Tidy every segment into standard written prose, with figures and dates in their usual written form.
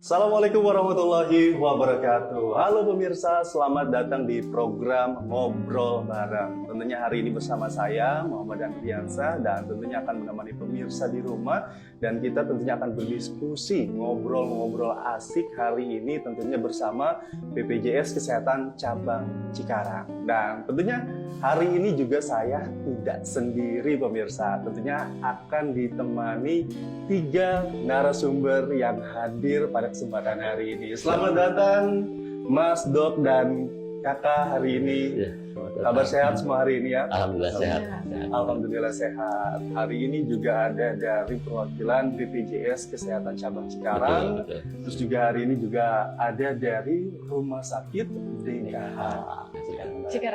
Assalamualaikum warahmatullahi wabarakatuh. Halo pemirsa, selamat datang di program Ngobrol Bareng. Tentunya hari ini bersama saya, Muhammad Andriansa, dan tentunya akan menemani pemirsa di rumah. Dan kita tentunya akan berdiskusi, ngobrol-ngobrol asik hari ini tentunya bersama BPJS Kesehatan Cabang Cikarang. Dan tentunya hari ini juga saya tidak sendiri pemirsa. Tentunya akan ditemani 3 narasumber yang hadir pada kesempatan hari ini. Selamat datang Mas, Dok, dan Kakak hari ini. Ya, Kabar sehat semua hari ini ya? Alhamdulillah sehat. Alhamdulillah sehat. Hari ini juga ada dari perwakilan BPJS Kesehatan Cabang Cikarang. Betul. Terus juga hari ini juga ada dari Rumah Sakit DKH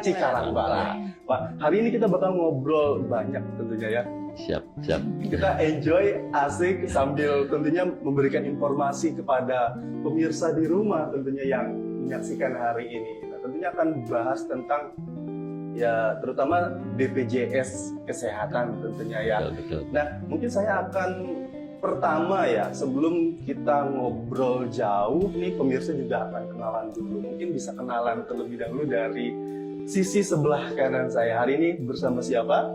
Cikarang Barat. Pak, hari ini kita bakal ngobrol banyak tentunya ya. Siap. Kita enjoy, asik, sambil tentunya memberikan informasi kepada pemirsa di rumah tentunya yang menyaksikan hari ini. Nah, tentunya akan bahas tentang ya terutama BPJS Kesehatan tentunya ya. Betul. Nah, mungkin saya akan pertama ya, sebelum kita ngobrol jauh nih, pemirsa juga akan kenalan dulu. Mungkin bisa kenalan terlebih dahulu dari sisi sebelah kanan saya. Hari ini bersama siapa?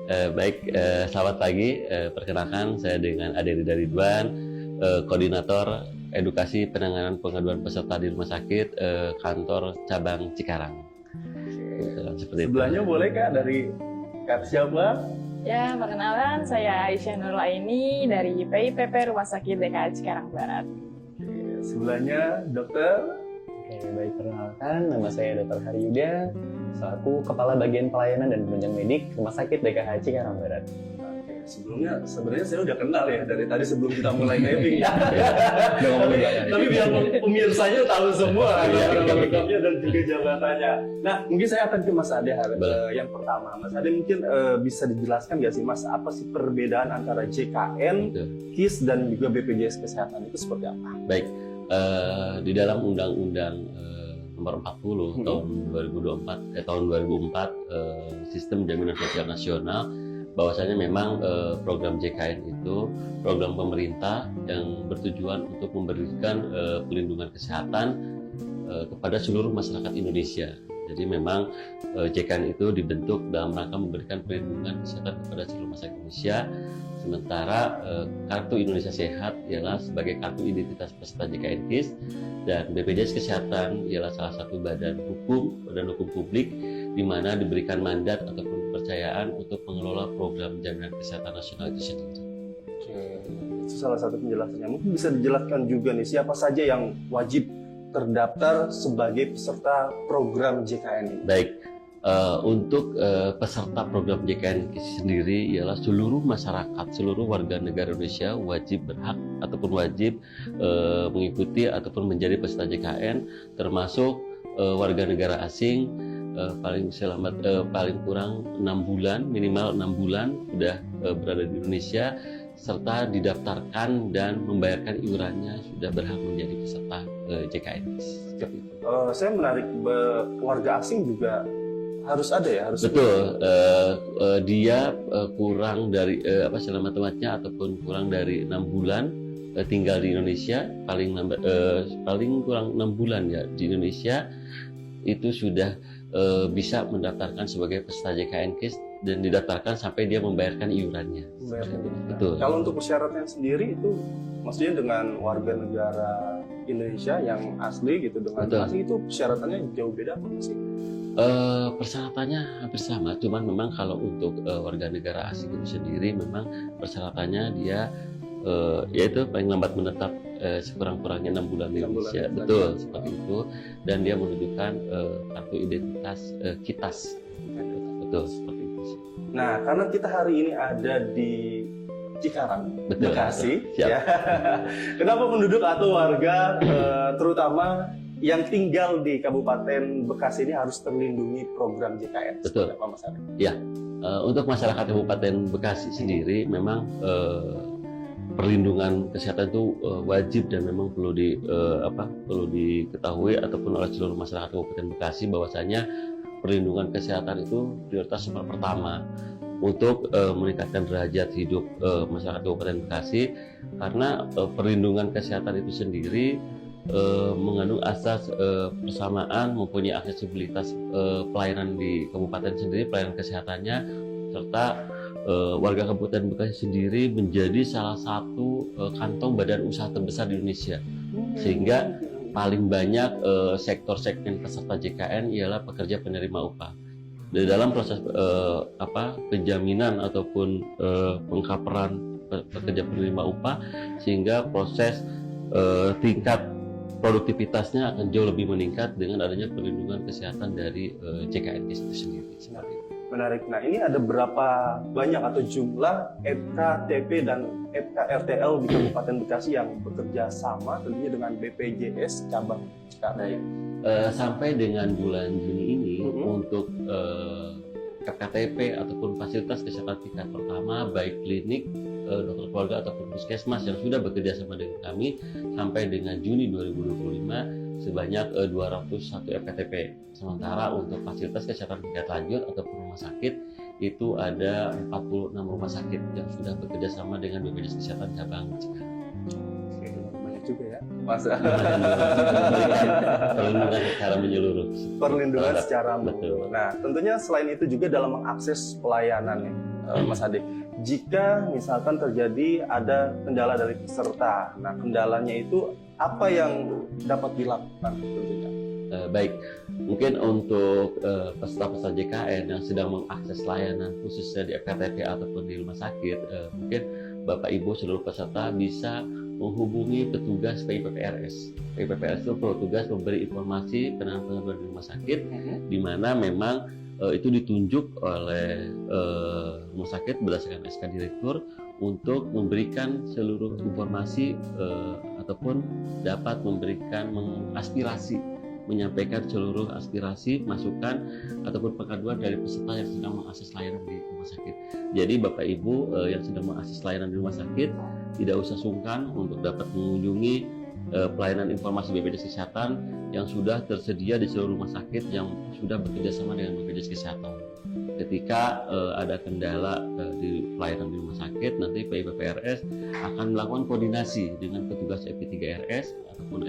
Baik, selamat pagi. Perkenalkan, saya dengan Ade Rida Ridwan, Koordinator Edukasi Penanganan Pengaduan Peserta di Rumah Sakit, Kantor Cabang Cikarang. Seperti Sebelahnya itu. boleh Kak, dari Kak siapa? Ya, perkenalan, saya Aisyah Nurlaini dari PIPP Rumah Sakit DKH Cikarang Barat. Sebelahnya Dokter. Oke, baik, perkenalkan, nama saya Dr. Haryuda, selaku Kepala Bagian Pelayanan dan Penunjang Medik Rumah Sakit DKH Cikarang Barat. Oke, sebelumnya sebenarnya saya udah kenal ya dari tadi sebelum kita mulai taping. Tapi biar pemirsanya tahu semua nama lengkapnya dan juga jabatannya. Nah, mungkin saya akan ke Mas Ade yang pertama. Mas Ade mungkin bisa dijelaskan nggak sih Mas, apa sih perbedaan antara JKN, Betul. KIS dan juga BPJS Kesehatan itu seperti apa? Baik, di dalam Undang-Undang Nomor 40 tahun 2004 Sistem Jaminan Sosial Nasional, bahwasanya memang program JKN itu program pemerintah yang bertujuan untuk memberikan pelindungan kesehatan kepada seluruh masyarakat Indonesia. Jadi memang JKN itu dibentuk dalam rangka memberikan perlindungan kesehatan kepada seluruh masyarakat Indonesia. Sementara Kartu Indonesia Sehat ialah sebagai kartu identitas peserta JKN KIS, dan BPJS Kesehatan ialah salah satu badan hukum publik di mana diberikan mandat ataupun kepercayaan untuk mengelola program jaminan kesehatan nasional itu sendiri. Oke, itu salah satu penjelasannya. Mungkin bisa dijelaskan juga nih siapa saja yang wajib terdaftar sebagai peserta program JKN ini. Baik, untuk peserta program JKN sendiri ialah seluruh masyarakat, seluruh warga negara Indonesia wajib berhak ataupun wajib mengikuti ataupun menjadi peserta JKN, termasuk warga negara asing paling kurang 6 bulan, minimal 6 bulan sudah berada di Indonesia, serta didaftarkan dan membayarkan iurannya sudah berhak menjadi peserta JKN. Saya menarik, warga asing juga harus ada ya, harus. Betul, dia kurang dari selama tempatnya ataupun kurang dari 6 bulan tinggal di Indonesia, paling kurang 6 bulan ya di Indonesia, itu sudah bisa mendaftarkan sebagai peserta JKN KIS dan didaftarkan sampai dia membayarkan iurannya. Betul. Kalau untuk persyaratan sendiri itu maksudnya dengan warga negara Indonesia yang asli gitu dengan Betul. asing itu persyaratannya jauh beda apa sih? Persyaratannya hampir sama, cuman memang kalau untuk warga negara asing itu sendiri memang persyaratannya dia yaitu paling lambat menetap sekurang-kurangnya 6 bulan di Indonesia. Betul, seperti itu, dan dia menunjukkan kartu identitas KITAS. Betul, seperti itu. Nah, karena kita hari ini ada di Cikarang, Betul. Bekasi, Siap. ya. Kenapa penduduk atau warga terutama yang tinggal di Kabupaten Bekasi ini harus terlindungi program JKN? Betul. Apa Mas Ade? Untuk masyarakat Kabupaten Bekasi sendiri memang perlindungan kesehatan itu wajib dan memang perlu diketahui ataupun oleh seluruh masyarakat Kabupaten Bekasi bahwasanya perlindungan kesehatan itu prioritas nomor pertama. untuk meningkatkan derajat hidup masyarakat Kabupaten Bekasi, karena perlindungan kesehatan itu sendiri mengandung asas persamaan, mempunyai aksesibilitas pelayanan di kabupaten sendiri, pelayanan kesehatannya, serta warga Kabupaten Bekasi sendiri menjadi salah satu kantong badan usaha terbesar di Indonesia, sehingga paling banyak sektor segmen peserta JKN ialah pekerja penerima upah. Di dalam proses penjaminan ataupun pengkaperan pekerja penerima upah, sehingga proses tingkat produktivitasnya akan jauh lebih meningkat dengan adanya perlindungan kesehatan dari JKN itu sendiri. Menarik. Nah, ini ada berapa banyak atau jumlah FKTP dan FKRTL di Kabupaten Bekasi yang bekerja sama tentunya dengan BPJS cabang Cikarang? Sampai dengan bulan Juni ini untuk FKTP ataupun fasilitas kesehatan tingkat pertama, baik klinik, dokter keluarga ataupun puskesmas yang sudah bekerja sama dengan kami, sampai dengan Juni 2025 sebanyak 201 FKTP. Sementara untuk fasilitas kesehatan tingkat lanjut ataupun rumah sakit itu ada 46 rumah sakit yang sudah bekerja sama dengan BPJS Kesehatan cabang Cikarang. Oke, banyak juga ya. Masa perlindungan secara menyeluruh. Perlindungan secara betul. menyeluruh. Nah, tentunya selain itu juga dalam mengakses pelayanan nih, Mas Ade. Jika misalkan terjadi ada kendala dari peserta, nah kendalanya itu apa yang dapat dilakukan tentunya? Baik, mungkin untuk peserta-peserta JKN yang sedang mengakses layanan khususnya di FKTP ataupun di rumah sakit, mungkin Bapak Ibu seluruh peserta bisa menghubungi petugas PIPPRS. PIPPRS itu petugas memberi informasi penanganan di rumah sakit, di mana memang itu ditunjuk oleh rumah sakit berdasarkan SK Direktur untuk memberikan seluruh informasi ataupun dapat memberikan aspirasi, menyampaikan seluruh aspirasi, masukan ataupun pengaduan dari peserta yang sedang mengakses layanan di rumah sakit. Jadi Bapak Ibu yang sedang mengakses layanan di rumah sakit tidak usah sungkan untuk dapat mengunjungi pelayanan informasi BPJS Kesehatan yang sudah tersedia di seluruh rumah sakit yang sudah bekerja sama dengan BPJS Kesehatan. Ketika ada kendala di pelayanan di rumah sakit, nanti PIPPRS akan melakukan koordinasi dengan petugas FP3RS ataupun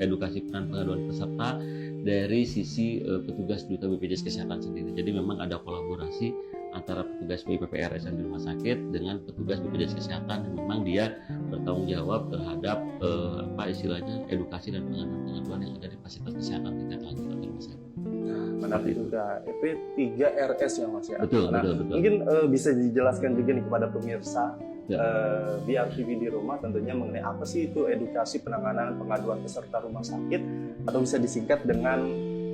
edukasi pengaduan peserta dari sisi petugas duta BPJS Kesehatan sendiri. Jadi memang ada kolaborasi antara petugas PIPPRS yang di rumah sakit dengan petugas BPJS Kesehatan yang memang dia bertanggung jawab terhadap edukasi dan pengaduan yang ada di fasilitas kesehatan tingkat lanjut atau rumah sakit. Menarik juga FP3RS ya Mas ya. Betul. Mungkin bisa dijelaskan juga nih kepada pemirsa biar TV di rumah tentunya mengenai apa sih itu edukasi penanganan pengaduan peserta rumah sakit atau bisa disingkat dengan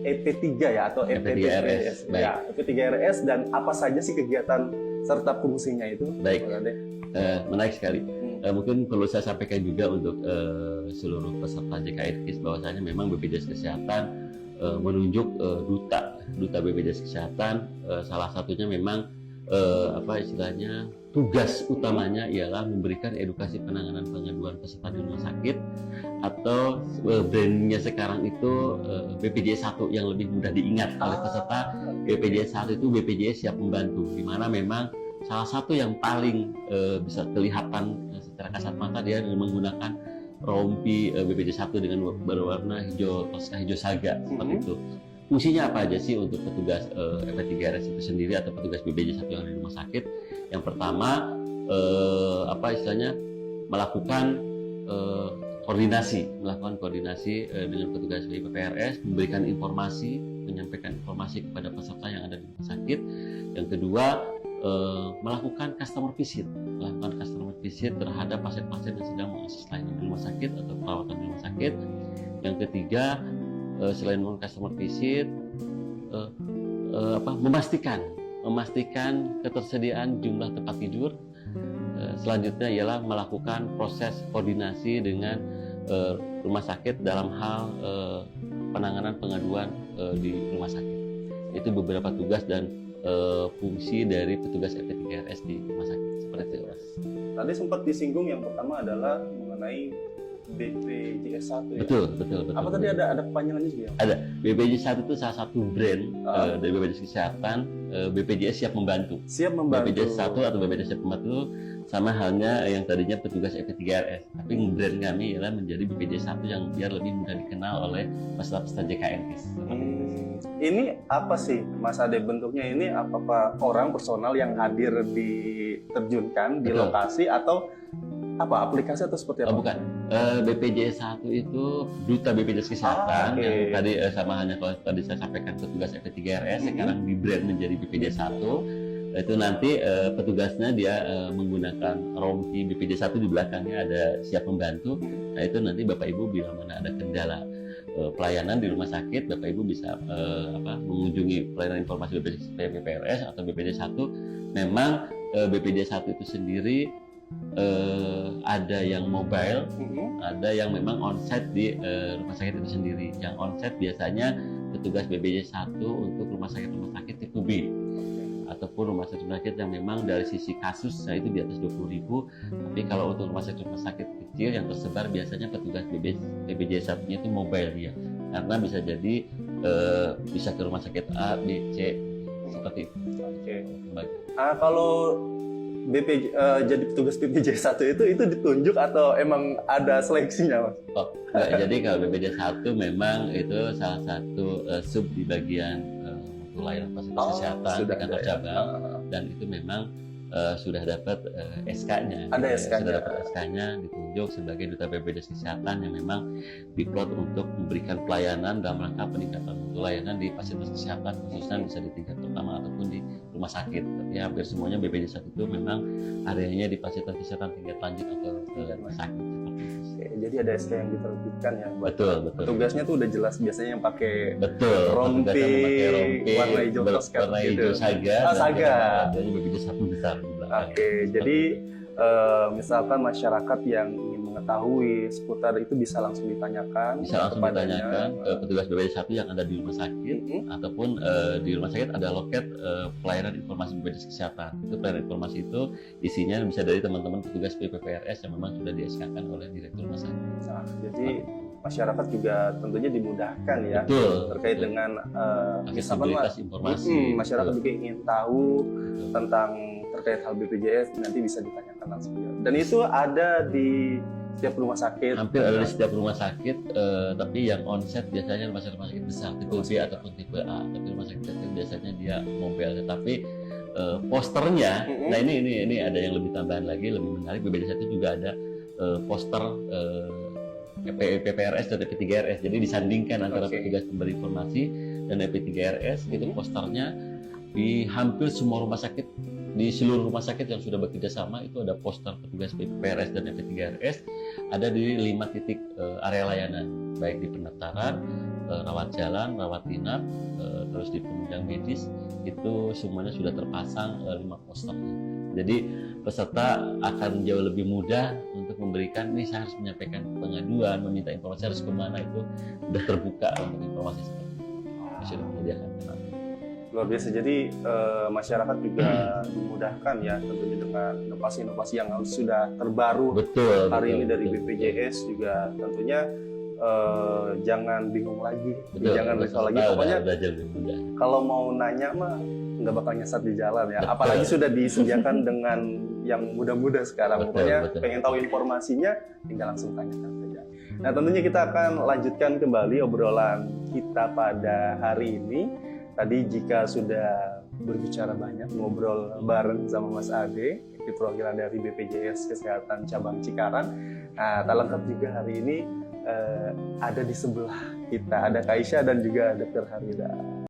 EP3 ya atau FP3RS. Ya, FP3RS dan apa saja sih kegiatan serta fungsinya itu? Baik, menarik sekali. Mungkin perlu saya sampaikan juga untuk seluruh peserta JKN bahwasanya memang BPJS Kesehatan menunjuk duta BPJS Kesehatan. Salah satunya memang tugas utamanya ialah memberikan edukasi penanganan pengaduan peserta di rumah sakit atau brandnya sekarang itu BPJS 1 yang lebih mudah diingat oleh peserta. BPJS 1 itu BPJS Siap Membantu, di mana memang salah satu yang paling bisa kelihatan secara kasat mata dia menggunakan rompi BPJS 1 dengan berwarna hijau toska, hijau saga seperti itu. Fungsinya apa aja sih untuk petugas FP3RS itu sendiri atau petugas BPJS 1 yang ada di rumah sakit? Yang pertama melakukan koordinasi dengan petugas PIPPRS, memberikan informasi, menyampaikan informasi kepada peserta yang ada di rumah sakit. Yang kedua, melakukan customer visit terhadap pasien-pasien yang sedang mengakses layanan di rumah sakit atau perawatan di rumah sakit. Yang ketiga, selain melakukan customer visit, memastikan ketersediaan jumlah tempat tidur. Selanjutnya ialah melakukan proses koordinasi dengan rumah sakit dalam hal penanganan pengaduan di rumah sakit. Itu beberapa tugas dan fungsi dari petugas FP3RS di rumah sakit. Seperti itu, Mas. Tadi sempat disinggung yang pertama adalah mengenai BPJS 1 ya? Betul. Apa tadi ada kepanjangannya juga? Ada. BPJS 1 itu salah satu brand dari BPJS Kesehatan. BPJS siap membantu. Siap membantu. BPJS 1 atau BPJS siap membantu sama halnya yang tadinya petugas EP3RS. Tapi brand kami ialah menjadi BPJS 1 yang biar lebih mudah dikenal oleh peserta JKNS. Ini apa sih Mas Ade, bentuknya ini apa orang personal yang hadir diterjunkan di Betul. lokasi atau apa aplikasi atau seperti apa? Oh, bukan. BPJS 1 itu duta BPJS Kesehatan oke. yang tadi sama halnya kalau tadi saya sampaikan petugas EP3RS sekarang di brand menjadi BPJS 1. Itu nanti petugasnya dia menggunakan rompi BPJS 1 di belakangnya ada siap membantu. Nah itu nanti Bapak Ibu bila mana ada kendala pelayanan di rumah sakit, Bapak Ibu bisa mengunjungi pelayanan informasi BPJS atau BPJS 1. Memang BPJS 1 itu sendiri ada yang mobile, ada yang memang onsite di rumah sakit itu sendiri. Yang onsite biasanya petugas BPJS 1 untuk rumah sakit tipe B ataupun rumah sakit yang memang dari sisi kasusnya itu di atas 20.000. Tapi kalau untuk rumah sakit kecil yang tersebar biasanya petugas BPJS 1-nya itu mobile ya, karena bisa jadi bisa ke rumah sakit A, B, C seperti itu. Oke. Kalau jadi petugas BPJS 1 itu ditunjuk atau emang ada seleksinya, Mas? Oh, enggak. Jadi kalau BPJS 1 memang itu salah satu sub di bagian layanan fasilitas kesehatan di kantor cabang, dan itu memang sudah dapat SK-nya. Ada SK-nya. Sudah dapat SK-nya ditunjuk sebagai duta BPJS Kesehatan yang memang diplot untuk memberikan pelayanan dalam rangka peningkatan mutu layanan di fasilitas kesehatan, khususnya bisa di tingkat pertama ataupun di rumah sakit. Tapi hampir semuanya BPJS 1 itu memang areanya di fasilitas kesehatan tingkat lanjut atau rumah sakit seperti itu. Jadi ada SK yang diterbitkan ya. Betul. Petugasnya tuh udah jelas biasanya yang pakai Petugasnya memakai rompi warna hijau toskat warna gitu. hijau saga. Saga. Jadi BPJS 1 besar di belakang. Oke, jadi misalkan masyarakat yang ingin mengetahui seputar itu bisa langsung ditanyakan. Bisa langsung kepadanya. ditanyakan ke petugas BPJS 1 yang ada di rumah sakit, ataupun di rumah sakit ada loket pelayanan informasi BPJS Kesehatan. Itu pelayanan informasi itu isinya bisa dari teman-teman petugas PPPRS yang memang sudah di-SK-kan oleh direktur rumah sakit. Nah, jadi masyarakat juga tentunya dimudahkan ya. Betul. Terkait dengan misalkan Aksesibilitas informasi. masyarakat Betul. juga ingin tahu tentang terkait hal BPJS, nanti bisa ditanyakan langsung. Dan itu ada di setiap rumah sakit. Hampir ada di setiap rumah sakit, tapi yang onset biasanya rumah sakit besar tipe B ataupun tipe A. Tapi rumah sakit kecil biasanya dia mobile. Tapi posternya, nah ini ada yang lebih tambahan lagi, lebih menarik. BPJS 1 juga ada poster PPRS dan EP3RS. Jadi disandingkan antara petugas pemberi informasi dan EP3RS. Itu posternya di hampir semua rumah sakit, di seluruh rumah sakit yang sudah bekerja sama itu ada poster petugas PPRS dan EP3RS. Ada di 5 titik area layanan, baik di pendaftaran, rawat jalan, rawat inap, terus di penunjang medis, itu semuanya sudah terpasang 5 poster. Jadi peserta akan jauh lebih mudah untuk memberikan, ini saya harus menyampaikan pengaduan, meminta informasi harus kemana, itu sudah terbuka untuk informasi seperti itu. Sudah menyediakan. Luar biasa. Jadi masyarakat juga dimudahkan ya tentunya dengan inovasi-inovasi yang sudah terbaru. Betul. Hari ini dari BPJS juga tentunya jangan bingung lagi, jangan risau lagi. Pokoknya udah lebih mudah. kalau mau nanya mah nggak bakal nyesat di jalan ya. Apalagi sudah disediakan dengan yang mudah-mudah sekarang. Pokoknya pengen tahu informasinya tinggal langsung tanyakan saja. Nah tentunya kita akan lanjutkan kembali obrolan kita pada hari ini. Tadi jika sudah berbicara banyak, ngobrol bareng sama Mas Ade, di perwakilan dari BPJS Kesehatan Cabang Cikarang. Nah, tak lengkap juga hari ini ada di sebelah kita, ada Kaisha dan juga Dr. Harida.